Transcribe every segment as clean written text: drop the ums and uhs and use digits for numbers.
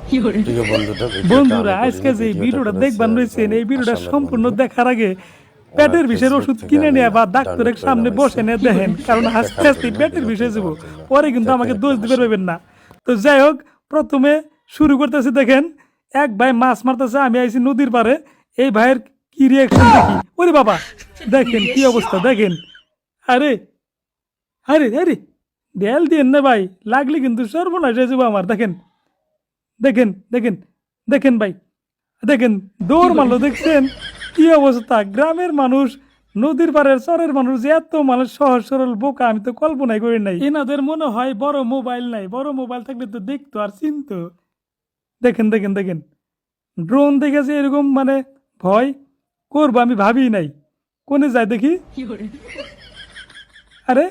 প্রিয় বন্ধুটা বন্ধুরা আজকে যে ভিডিওটা দেখবার রয়েছেন এই ভিডিওটা সম্পূর্ণ দেখার আগে পেটের বিষের ওষুধ কিনে নিয়ে বা ডাক্তারের সামনে বসে নিয়ে দেখেন, কারণ আস্তে আস্তে পেটের বিষে যাবো, পরে কিন্তু আমাকে দোষ দিতে পারবেন না। তো যাই হোক, প্রথমে শুরু করতেছি। দেখেন, এক ভাই মাছ মারতেছে, আমি আইছি নদীর পারে। এই ভাইয়ের কি রিয়াকশন দেখি। ওরে বাবা, দেখেন কি অবস্থা, দেখেন। আরে আরে আরে, দেয়াল দিয়েন না ভাই, লাগলে কিন্তু সর্বনাশ হয়ে যাবো আমার। দেখেন দেখেন দেখেন দেখেন ভাই, দেখেন দৌড় মারলো, দেখছেন কি অবস্থা। গ্রামের মানুষ, নদীর পাড়ের চরের মানুষ যে এত মানুষ সহজ সরল বোকা, আমি তো কল্পনাই করি নাই। এনাদের মনে হয় বড় মোবাইল নাই, বড় মোবাইল থাকলে তো দেখতো আর চিনতো। দেখেন দেখেন দেখেন, ড্রোন দেখেছে এরকম মানে ভয় করবো আমি ভাবি নাই। কোনে যায় দেখি। আরে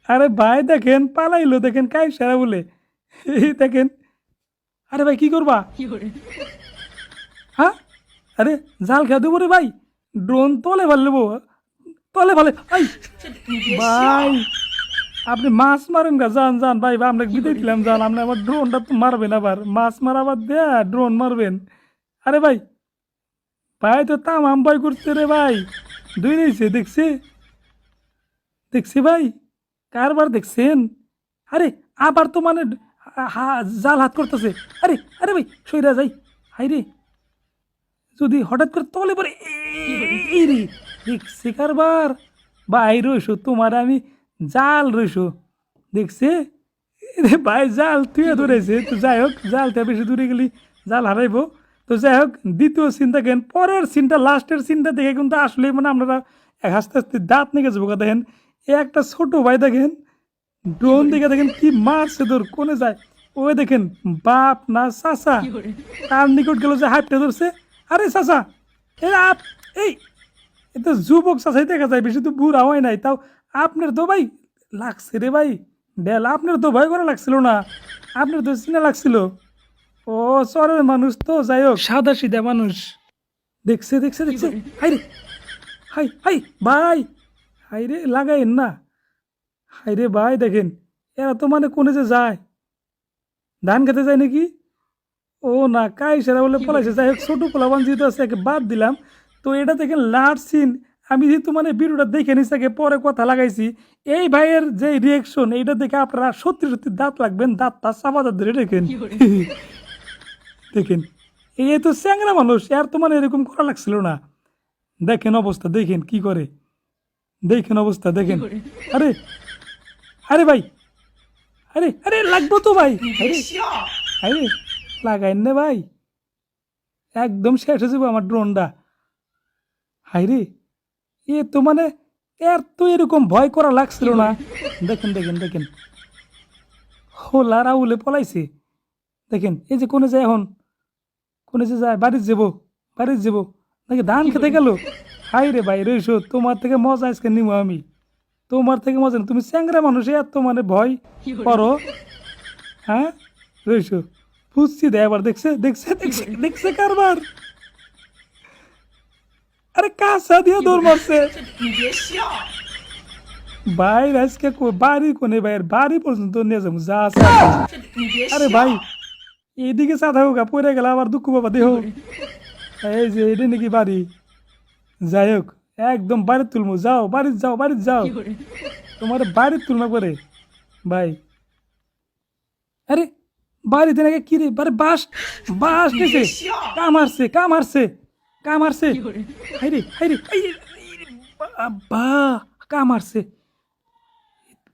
আরে ভাই দেখেন পালাইলো, দেখেন কাই সারা বলে। এই দেখেন, আরে ভাই কি করবা, হ্যাঁ? আরে জাল খেয়ে দেবো রে ভাই, ড্রোন তলে ফেলবো, তলে ফেলে। আই ভাই, আপনি মাছ মারেন গা, যান যান ভাই, আমরা বিদায় দিলাম, যান। আপনি আবার ড্রোনটা তো মারবেন, আবার মাছ মারাবার দেয়া ড্রোন মারবেন। আরে ভাই, ভাই তো তামাম ভয় করছে রে ভাই, দুই রয়েছে দেখছি, দেখছি ভাই, কারবার দেখছেন। আরে আবার তো মানে জাল হাত করতেছে। আরে আরে ভাই সইরা যাই, হাই রে, যদি হঠাৎ করে তলে পরে, এই রে দেখছি কারবার। ভাই রইসো তোমার আমি জাল রইসো, দেখছে রে ভাই, জাল তুই ধরেছে। তো যাই হোক, জালটা বেশি দূরে গেলি জাল হারাইবো। তো যাই হোক, দ্বিতীয় সিন দেখেন, পরের সিনটা, লাস্টের সিনটা দেখে কিন্তু আসলে মানে আপনারা হাসতে হাসতে দাঁত নিয়ে যাবো। দেখেন এ একটা ছোট ভাই, দেখেন ড্রোন দেখে দেখেন কি মারছে, তোর কোনে যায়। ওই দেখেন বাপ না চাচা, তার নিকট গেল যে হাইপটা ধরছে। আরে চাচা, আপ এই, এ তো যুবক চাচাই দেখা যায়, বেশি তো বুড়া হয় নাই। তাও আপনার তো ভাই লাগছে রে ভাই, বেলা আপনার তো ভয় করা লাগছিল না, আপনার তো চিনা লাগছিল। ও চরের মানুষ তো, যাই হোক সাদা সিধা মানুষ। দেখছে দেখছে দেখছে, হাই রে, হাই হাই ভাই, হাই রে লাগাইন না, হাই রে ভাই দেখেন, এরা তো মানে কোনে যে যায়, ধান খেতে যায় নাকি। ও না, কাই সেরা বলে পলাইছে। যাই হোক, ছোটো পোলাবান যেহেতু আছে, একে বাদ দিলাম। তো এটা দেখেন লাস্ট সিন। আমি যেহেতু মানে ভিডিওটা দেখে নিচ্ছি, আগে পরে কথা লাগাইছি। এই ভাইয়ের যে রিয়েকশন, এইটা দেখে আপনারা সত্যি সত্যি দাঁত লাগবেন, দাঁতটা চাপা দাঁত ধরে দেখেন। দেখেন, এই তো চ্যাংরা মানুষ, আর তো মানে এরকম করা লাগছিল না। দেখেন অবস্থা, দেখেন কি করে, দেখেন অবস্থা দেখেন। আরে আরে ভাই, আরে আরে লাগবো তো ভাই, আরে আরে লাগাইন না ভাই, একদম শেষ হয়ে যাবো আমার ড্রোনটা। হাইরে, এ তো মানে এর তো এরকম ভয় করা লাগছিল না। দেখেন দেখেন দেখেন, হোলা রাউলে পলাইছে। দেখেন এই যে কোনে যায় এখন, কোনে যে যায়, বাড়ির যাবো, বাড়ির যাবো নাকি ধান খেতে গেল। হাই রে ভাই রইসো, তোমার থেকে মজা আজকে নিবো আমি, তোমার থেকে মজা না। তুমি চ্যাংরা মানুষ, এত মানে ভয় করো, হ্যাঁ রইসো, বুঝছি। দে এবার দেখছে দেখছে দেখছে দেখছে কারবার। আরে কাঁচা দিয়ে দৌড় মারছে ভাই, আজকে বাড়ি কোনে ভাইয়ের বাড়ি পর্যন্ত নিয়ে যাবো, যা আছে। আরে ভাই, এইদিকে চা থাকুক, পড়ে গেলে আবার দুঃখ বাবা দেহ। এই যে এটা নাকি বাড়ি, যাই হোক একদম বাড়ির তুলমু, যাও বাড়ির যাও, বাড়ির যাও, তোমার বাড়ির তুলনা করে ভাই। আরে বাড়িতে নাকি কি রে, বাড়ি বাস, বাস নিছে, কামারছে কামারছে কামারছে, হাইরে হাইরে, বা কামারছে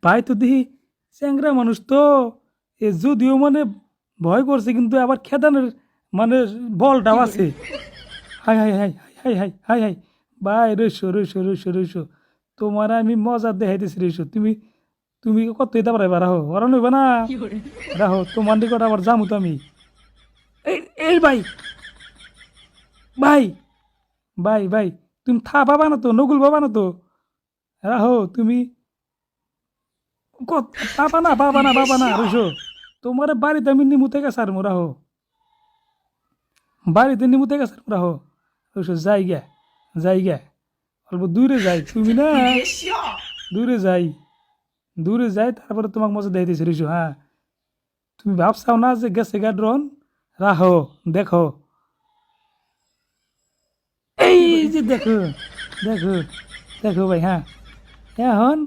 ভাই। তো দেখি চ্যাংরা মানুষ তো, এ যদিও মানে ভয় করছে, কিন্তু আবার খেদানোর মানে বলটাও আছে। High high high high high high high, ভাই রইসো রইসো রইসো রইসো, তোমার আমি মজা দেখাইতেছি রইসো। তুমি তুমি কত এটা পারাইবা, রাহো ওরা নইবা না, রাহো তোমার নিকট আবার যামু তো আমি। এই এই ভাই, ভাই ভাই ভাই, তুমি থা পাবা না তো, নকুল পাবা না তো, রাহো তুমি, কত পাবা না, পাবা না, পাবা না রইসো। তোমার বাড়িতে আমি নিমুতে গেছে আর মোরা হো, বাড়িতে নিমুতে গেছে আর মোরা হো রইসো। যাই গে, যাই গে, অল্প দূরে যাই, তুমি না দূরে যাই, দূরে যাই, তারপরে তোমাকে মজা দেখাইতেছি রইসো। হ্যাঁ তুমি ভাবছাও না যে গেছে গা ড্রোন? রাহো, দেখো, এই যে দেখো, দেখো, দেখো ভাই। হ্যাঁ, এখন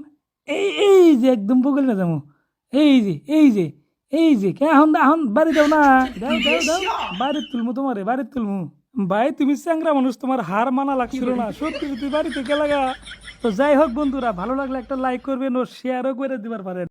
এই যে একদম বগল না যাবো, এই যে কে এখন এখন বাড়ি দাও না, দাও দাও দাও, বাড়ির তুলমু তোমারে, বাড়ির তুলমু। ভাই তুমি চ্যাংরা মানুষ, তোমার হার মানা লাগছিল না, সত্যি সত্যি বাড়িতে গেলাগা। তো যাই হোক বন্ধুরা, ভালো লাগলে একটা লাইক করবেন ও শেয়ারও করে দিবার পারেন।